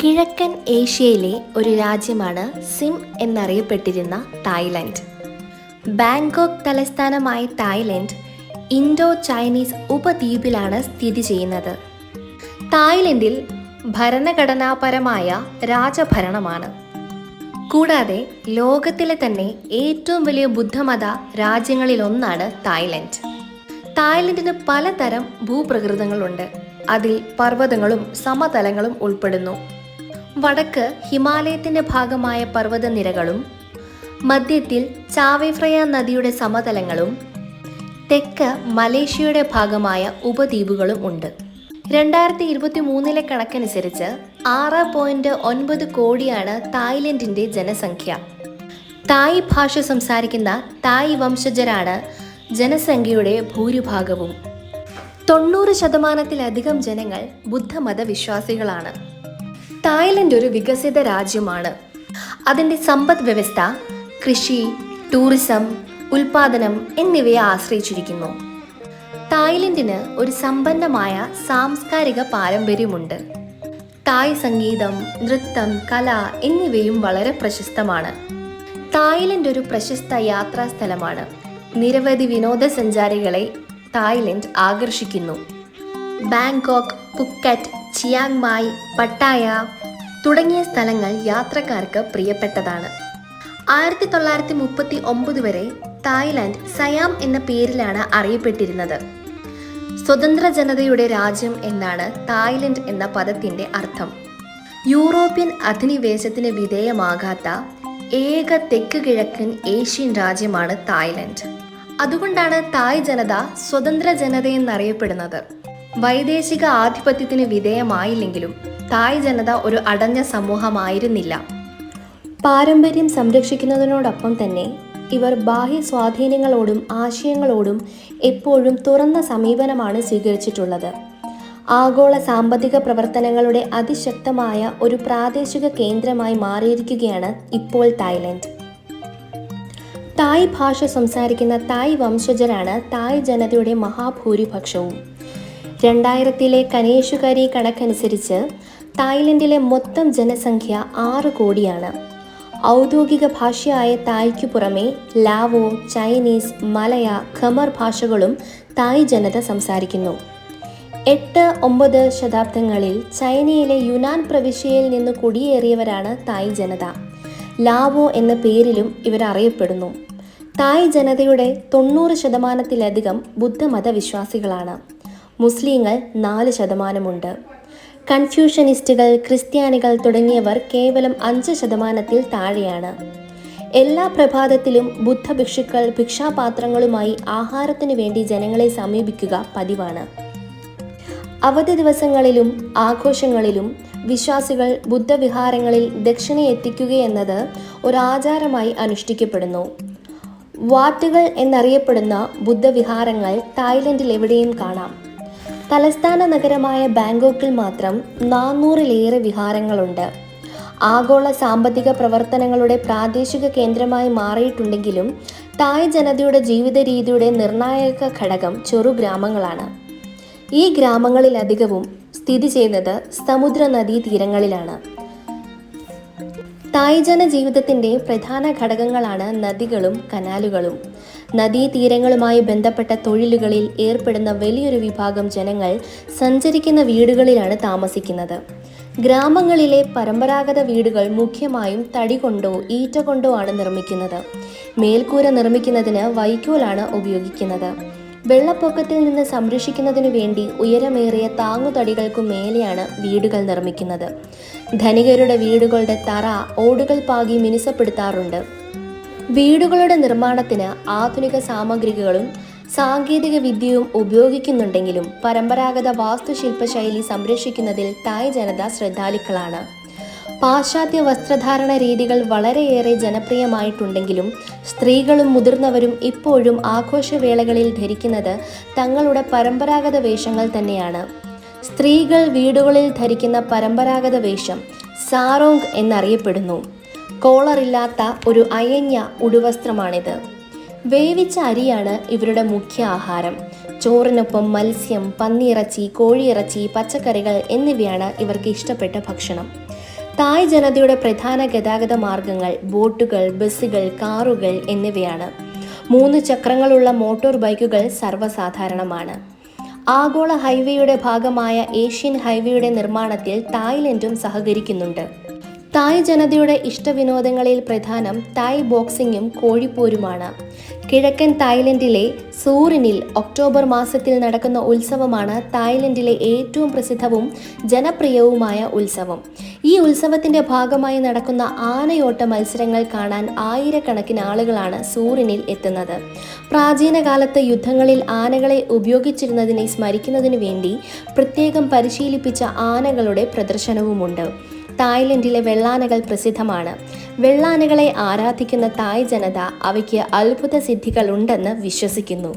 കിഴക്കൻ ഏഷ്യയിലെ ഒരു രാജ്യമാണ് സിം എന്നറിയപ്പെട്ടിരുന്ന തായ്ലൻഡ്. ബാങ്കോക്ക് തലസ്ഥാനമായ തായ്ലൻഡ് ഇൻഡോ ചൈനീസ് ഉപദ്വീപിലാണ് സ്ഥിതി ചെയ്യുന്നത്. തായ്ലൻഡിൽ ഭരണഘടനാപരമായ രാജഭരണമാണ്. കൂടാതെ ലോകത്തിലെ തന്നെ ഏറ്റവും വലിയ ബുദ്ധമത രാജ്യങ്ങളിലൊന്നാണ് തായ്ലൻഡ്. തായ്ലൻഡിന് പലതരം ഭൂപ്രകൃതങ്ങളുണ്ട്. അതിൽ പർവ്വതങ്ങളും സമതലങ്ങളും ഉൾപ്പെടുന്നു. വടക്ക് ഹിമാലയത്തിന്റെ ഭാഗമായ പർവ്വതനിരകളും മധ്യത്തിൽ ചാവേഫ്രയ നദിയുടെ സമതലങ്ങളും തെക്ക് മലേഷ്യയുടെ ഭാഗമായ ഉപദ്വീപുകളും ഉണ്ട്. 2023 കണക്കനുസരിച്ച് 6.9 കോടിയാണ് തായ്ലൻഡിന്റെ ജനസംഖ്യ. തായ് ഭാഷ സംസാരിക്കുന്ന തായ് വംശജരാണ് ജനസംഖ്യയുടെ ഭൂരിഭാഗവും. 90% ജനങ്ങൾ ബുദ്ധമത വിശ്വാസികളാണ്. തായ്ലൻഡ് ഒരു വികസിത രാജ്യമാണ്. അതിൻ്റെ സമ്പദ് വ്യവസ്ഥ കൃഷി, ടൂറിസം, ഉൽപാദനം എന്നിവയെ ആശ്രയിച്ചിരിക്കുന്നു. തായ്ലൻഡിന് ഒരു സമ്പന്നമായ സാംസ്കാരിക പാരമ്പര്യമുണ്ട്. തായ് സംഗീതം, നൃത്തം, കല എന്നിവയും വളരെ പ്രശസ്തമാണ്. തായ്ലൻഡ് ഒരു പ്രശസ്ത യാത്രാ സ്ഥലമാണ്. നിരവധി വിനോദസഞ്ചാരികളെ തായ്ലൻഡ് ആകർഷിക്കുന്നു. ബാങ്കോക്ക്, പുക്കറ്റ്, ചിയാങ് മായ്, പട്ടായ തുടങ്ങിയ സ്ഥലങ്ങൾ യാത്രക്കാർക്ക് പ്രിയപ്പെട്ടതാണ്. 1939 വരെ തായ്ലൻഡ് സയാം എന്ന പേരിലാണ് അറിയപ്പെട്ടിരുന്നത്. സ്വതന്ത്ര ജനതയുടെ രാജ്യം എന്നാണ് തായ്ലൻഡ് എന്ന പദത്തിന്റെ അർത്ഥം. യൂറോപ്യൻ അധിനിവേശത്തിന് വിധേയമാകാത്ത ഏക തെക്ക് കിഴക്കൻ ഏഷ്യൻ രാജ്യമാണ് തായ്ലൻഡ്. അതുകൊണ്ടാണ് തായ് ജനത സ്വതന്ത്ര ജനതയെന്നറിയപ്പെടുന്നത്. വൈദേശിക ആധിപത്യത്തിന് വിധേയമായില്ലെങ്കിലും തായ് ജനത ഒരു അടഞ്ഞ സമൂഹമായിരുന്നില്ല. പാരമ്പര്യം സംരക്ഷിക്കുന്നതിനോടൊപ്പം തന്നെ ഇവർ ബാഹ്യ സ്വാധീനങ്ങളോടും ആശയങ്ങളോടും എപ്പോഴും തുറന്ന സമീപനമാണ് സ്വീകരിച്ചിട്ടുള്ളത്. ആഗോള സാമ്പത്തിക പ്രവർത്തനങ്ങളുടെ അതിശക്തമായ ഒരു പ്രാദേശിക കേന്ദ്രമായി മാറിയിരിക്കുകയാണ് ഇപ്പോൾ തായ്ലൻഡ്. തായ് ഭാഷ സംസാരിക്കുന്ന തായ് വംശജരാണ് തായ് ജനതയുടെ മഹാഭൂരിപക്ഷവും. 2000 കനേഷുകരി കണക്കനുസരിച്ച് തായ്ലൻഡിലെ മൊത്തം ജനസംഖ്യ 6 കോടിയാണ്. ഔദ്യോഗിക ഭാഷയായ തായ്ക്കു പുറമെ ലാവോ, ചൈനീസ്, മലയ, ഖമർ ഭാഷകളും തായ് ജനത സംസാരിക്കുന്നു. 8-9 ശതാബ്ദങ്ങളിൽ ചൈനയിലെ യുനാൻ പ്രവിശ്യയിൽ നിന്ന് കുടിയേറിയവരാണ് തായ് ജനത. ലാവോ എന്ന പേരിലും ഇവർ അറിയപ്പെടുന്നു. തായ് ജനതയുടെ 90%-ലധികം ബുദ്ധമത വിശ്വാസികളാണ്. മുസ്ലിങ്ങൾ 4%. കൺഫ്യൂഷനിസ്റ്റുകൾ, ക്രിസ്ത്യാനികൾ തുടങ്ങിയവർ കേവലം 5%-ൽ താഴെയാണ്. എല്ലാ പ്രഭാതത്തിലും ബുദ്ധ ഭിക്ഷുക്കൾ ഭിക്ഷാപാത്രങ്ങളുമായി ആഹാരത്തിനു വേണ്ടി ജനങ്ങളെ സമീപിക്കുക പതിവാണ്. അവധി ദിവസങ്ങളിലും ആഘോഷങ്ങളിലും വിശ്വാസികൾ ബുദ്ധവിഹാരങ്ങളിൽ ദക്ഷിണ എത്തിക്കുകയെന്നത് ഒരു ആചാരമായി അനുഷ്ഠിക്കപ്പെടുന്നു. വാറ്റുകൾ എന്നറിയപ്പെടുന്ന ബുദ്ധവിഹാരങ്ങൾ തായ്ലൻഡിൽ എവിടെയും കാണാം. തലസ്ഥാന നഗരമായ ബാങ്കോക്കിൽ മാത്രം 400-ലേറെ വിഹാരങ്ങളുണ്ട്. ആഗോള സാമ്പത്തിക പ്രവർത്തനങ്ങളുടെ പ്രാദേശിക കേന്ദ്രമായി മാറിയിട്ടുണ്ടെങ്കിലും തായ് ജനതയുടെ ജീവിത രീതിയുടെ നിർണായക ഘടകം ചെറുഗ്രാമങ്ങളാണ്. ഈ ഗ്രാമങ്ങളിലധികവും സ്ഥിതി ചെയ്യുന്നത് സമുദ്ര നദീ തീരങ്ങളിലാണ്. തായ് ജനജീവിതത്തിൻ്റെ പ്രധാന ഘടകങ്ങളാണ് നദികളും കനാലുകളും. നദീതീരങ്ങളുമായി ബന്ധപ്പെട്ട തൊഴിലുകളിൽ ഏർപ്പെടുന്ന വലിയൊരു വിഭാഗം ജനങ്ങൾ സഞ്ചരിക്കുന്ന വീടുകളിലാണ് താമസിക്കുന്നത്. ഗ്രാമങ്ങളിലെ പരമ്പരാഗത വീടുകൾ മുഖ്യമായും തടി കൊണ്ടോ ഈറ്റ കൊണ്ടോ ആണ് നിർമ്മിക്കുന്നത്. മേൽക്കൂര നിർമ്മിക്കുന്നതിന് വൈക്കോലാണ് ഉപയോഗിക്കുന്നത്. വെള്ളപ്പൊക്കത്തിൽ നിന്ന് സംരക്ഷിക്കുന്നതിനു വേണ്ടി ഉയരമേറിയ താങ്ങുതടികൾക്കു മേലെയാണ് വീടുകൾ നിർമ്മിക്കുന്നത്. ധനികരുടെ വീടുകളുടെ തറ ഓടുകൾ പാകി മിനുസപ്പെടുത്താറുണ്ട്. വീടുകളുടെ നിർമ്മാണത്തിന് ആധുനിക സാമഗ്രികളും സാങ്കേതിക വിദ്യയും ഉപയോഗിക്കുന്നുണ്ടെങ്കിലും പരമ്പരാഗത വാസ്തുശില്പശൈലി സംരക്ഷിക്കുന്നതിൽ തായ് ജനത ശ്രദ്ധാലുക്കളാണ്. പാശ്ചാത്യ വസ്ത്രധാരണ രീതികൾ വളരെയേറെ ജനപ്രിയമായിട്ടുണ്ടെങ്കിലും സ്ത്രീകളും മുതിർന്നവരും ഇപ്പോഴും ആഘോഷവേളകളിൽ ധരിക്കുന്നത് തങ്ങളുടെ പരമ്പരാഗത വേഷങ്ങൾ തന്നെയാണ്. സ്ത്രീകൾ വീടുകളിൽ ധരിക്കുന്ന പരമ്പരാഗത വേഷം സാരോങ് എന്നറിയപ്പെടുന്നു. കോളറില്ലാത്ത ഒരു അയഞ്ഞ ഉടുവസ്ത്രമാണിത്. വേവിച്ച അരിയാണ് ഇവരുടെ മുഖ്യ ആഹാരം. ചോറിനൊപ്പം മത്സ്യം, പന്നിയിറച്ചി, കോഴിയിറച്ചി, പച്ചക്കറികൾ എന്നിവയാണ് ഇവർക്ക് ഇഷ്ടപ്പെട്ട ഭക്ഷണം. തായ് ജനതയുടെ പ്രധാന ഗതാഗത മാർഗങ്ങൾ ബോട്ടുകൾ, ബസ്സുകൾ, കാറുകൾ എന്നിവയാണ്. 3 ചക്രങ്ങളുള്ള മോട്ടോർ ബൈക്കുകൾ സർവ്വസാധാരണമാണ്. ആഗോള ഹൈവേയുടെ ഭാഗമായ ഏഷ്യൻ ഹൈവേയുടെ നിർമ്മാണത്തിൽ തായ്ലൻഡും സഹകരിക്കുന്നുണ്ട്. തായ് ജനതയുടെ ഇഷ്ടവിനോദങ്ങളിൽ പ്രധാനം തായ് ബോക്സിംഗും കോഴിപ്പോരുമാണ്. കിഴക്കൻ തായ്ലൻഡിലെ സൂറിനിൽ ഒക്ടോബർ മാസത്തിൽ നടക്കുന്ന ഉത്സവമാണ് തായ്ലൻഡിലെ ഏറ്റവും പ്രസിദ്ധവും ജനപ്രിയവുമായ ഉത്സവം. ഈ ഉത്സവത്തിന്റെ ഭാഗമായി നടക്കുന്ന ആനയോട്ട മത്സരങ്ങൾ കാണാൻ ആയിരക്കണക്കിന് ആളുകളാണ് സൂറിനിൽ എത്തുന്നത്. പ്രാചീന കാലത്ത് യുദ്ധങ്ങളിൽ ആനകളെ ഉപയോഗിച്ചിരുന്നതിനെ സ്മരിക്കുന്നതിനു വേണ്ടി പ്രത്യേകം പരിശീലിപ്പിച്ച ആനകളുടെ പ്രദർശനവുമുണ്ട്. തായ്ലൻഡിലെ വെള്ളാനകൾ പ്രസിദ്ധമാണ്. വെള്ളാനകളെ ആരാധിക്കുന്ന തായ് ജനത അവയ്ക്ക് അത്ഭുത സിദ്ധികളുണ്ടെന്ന് വിശ്വസിക്കുന്നു.